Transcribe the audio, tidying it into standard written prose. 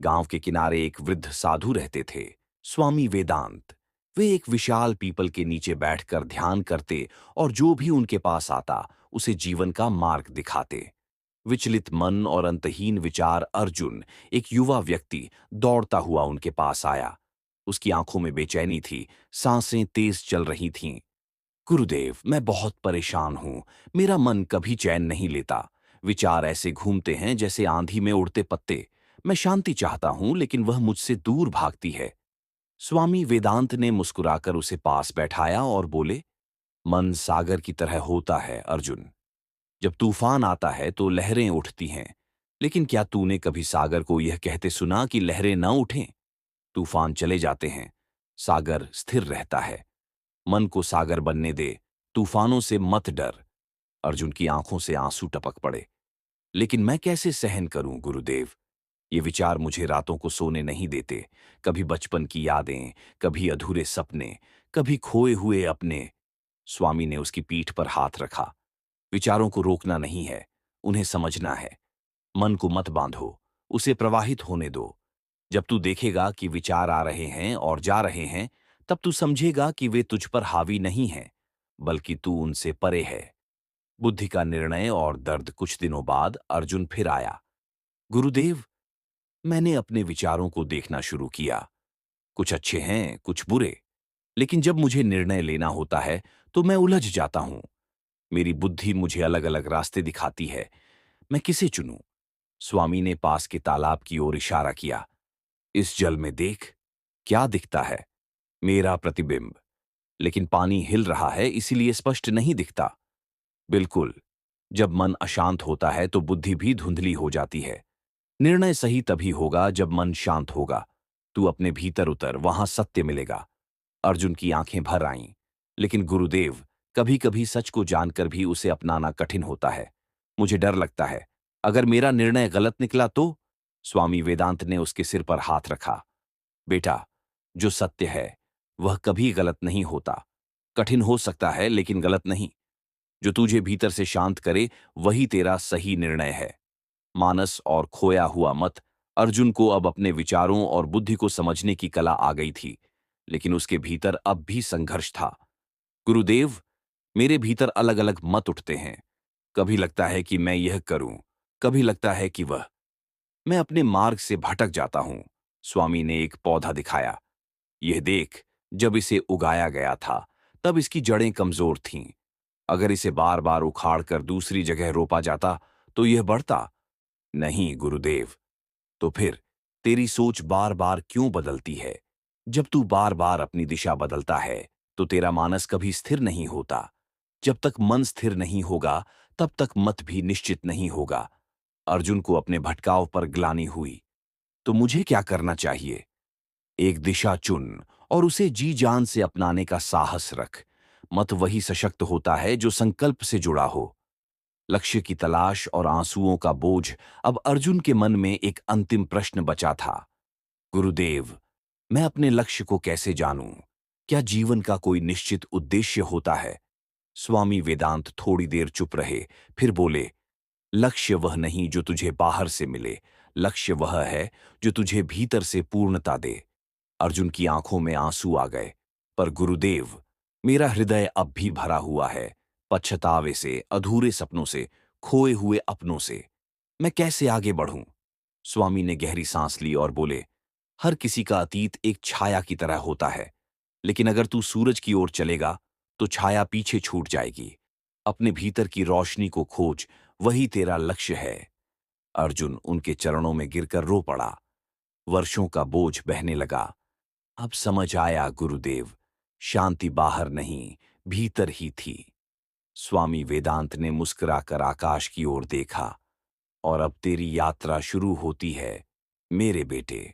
गांव के किनारे एक वृद्ध साधु रहते थे, स्वामी वेदांत। वे एक विशाल पीपल के नीचे बैठकर ध्यान करते और जो भी उनके पास आता उसे जीवन का मार्ग दिखाते। विचलित मन और अंतहीन विचार अर्जुन, एक युवा व्यक्ति, दौड़ता हुआ उनके पास आया। उसकी आंखों में बेचैनी थी, सांसें तेज चल रही थीं। गुरुदेव, मैं बहुत परेशान हूं। मेरा मन कभी चैन नहीं लेता। विचार ऐसे घूमते हैं जैसे आंधी में उड़ते पत्ते। मैं शांति चाहता हूं, लेकिन वह मुझसे दूर भागती है। स्वामी वेदांत ने मुस्कुराकर उसे पास बैठाया और बोले, मन सागर की तरह होता है अर्जुन। जब तूफान आता है तो लहरें उठती हैं। लेकिन क्या तूने कभी सागर को यह कहते सुना कि लहरें न उठें? तूफान चले जाते हैं, सागर स्थिर रहता है। मन को सागर बनने दे, तूफानों से मत डर। अर्जुन की आंखों से आंसू टपक पड़े। लेकिन मैं कैसे सहन करूं गुरुदेव? ये विचार मुझे रातों को सोने नहीं देते। कभी बचपन की यादें, कभी अधूरे सपने, कभी खोए हुए अपने। स्वामी ने उसकी पीठ पर हाथ रखा। विचारों को रोकना नहीं है, उन्हें समझना है। मन को मत बांधो, उसे प्रवाहित होने दो। जब तू देखेगा कि विचार आ रहे हैं और जा रहे हैं, तब तू समझेगा कि वे तुझ पर हावी नहीं हैं, बल्कि तू उनसे परे है। बुद्धि का निर्णय और दर्द। कुछ दिनों बाद अर्जुन फिर आया। गुरुदेव, मैंने अपने विचारों को देखना शुरू किया। कुछ अच्छे हैं, कुछ बुरे। लेकिन जब मुझे निर्णय लेना होता है तो मैं उलझ जाता हूं। मेरी बुद्धि मुझे अलग अलग रास्ते दिखाती है। मैं किसे चुनूं? स्वामी ने पास के तालाब की ओर इशारा किया। इस जल में देख, क्या दिखता है? मेरा प्रतिबिंब। लेकिन पानी हिल रहा है, इसीलिए स्पष्ट नहीं दिखता। बिल्कुल। जब मन अशांत होता है तो बुद्धि भी धुंधली हो जाती है। निर्णय सही तभी होगा जब मन शांत होगा। तू अपने भीतर उतर, वहां सत्य मिलेगा। अर्जुन की आंखें भर आईं। लेकिन गुरुदेव, कभी कभी सच को जानकर भी उसे अपनाना कठिन होता है। मुझे डर लगता है, अगर मेरा निर्णय गलत निकला तो? स्वामी वेदांत ने उसके सिर पर हाथ रखा। बेटा, जो सत्य है वह कभी गलत नहीं होता। कठिन हो सकता है, लेकिन गलत नहीं। जो तुझे भीतर से शांत करे वही तेरा सही निर्णय है। मानस और खोया हुआ मत। अर्जुन को अब अपने विचारों और बुद्धि को समझने की कला आ गई थी, लेकिन उसके भीतर अब भी संघर्ष था। गुरुदेव, मेरे भीतर अलग अलग मत उठते हैं। कभी लगता है कि मैं यह करूं, कभी लगता है कि वह। मैं अपने मार्ग से भटक जाता हूं। स्वामी ने एक पौधा दिखाया। यह देख, जब इसे उगाया गया था तब इसकी जड़ें कमजोर थीं। अगर इसे बार बार उखाड़ कर दूसरी जगह रोपा जाता तो यह बढ़ता। नहीं गुरुदेव। तो फिर तेरी सोच बार बार क्यों बदलती है? जब तू बार बार अपनी दिशा बदलता है तो तेरा मानस कभी स्थिर नहीं होता। जब तक मन स्थिर नहीं होगा तब तक मत भी निश्चित नहीं होगा। अर्जुन को अपने भटकाव पर ग्लानि हुई। तो मुझे क्या करना चाहिए? एक दिशा चुन और उसे जी जान से अपनाने का साहस रख। मत वही सशक्त होता है जो संकल्प से जुड़ा हो। लक्ष्य की तलाश और आंसुओं का बोझ। अब अर्जुन के मन में एक अंतिम प्रश्न बचा था। गुरुदेव, मैं अपने लक्ष्य को कैसे जानूं? क्या जीवन का कोई निश्चित उद्देश्य होता है? स्वामी वेदांत थोड़ी देर चुप रहे, फिर बोले, लक्ष्य वह नहीं जो तुझे बाहर से मिले। लक्ष्य वह है जो तुझे भीतर से पूर्णता दे। अर्जुन की आंखों में आंसू आ गए। पर गुरुदेव, मेरा हृदय अब भी भरा हुआ है, पश्चातावे से, अधूरे सपनों से, खोए हुए अपनों से। मैं कैसे आगे बढ़ूं? स्वामी ने गहरी सांस ली और बोले, हर किसी का अतीत एक छाया की तरह होता है। लेकिन अगर तू सूरज की ओर चलेगा तो छाया पीछे छूट जाएगी। अपने भीतर की रोशनी को खोज, वही तेरा लक्ष्य है। अर्जुन उनके चरणों में गिरकर रो पड़ा। वर्षों का बोझ बहने लगा। अब समझ आया गुरुदेव, शांति बाहर नहीं, भीतर ही थी। स्वामी वेदांत ने मुस्कुराकर आकाश की ओर देखा। और अब तेरी यात्रा शुरू होती है, मेरे बेटे।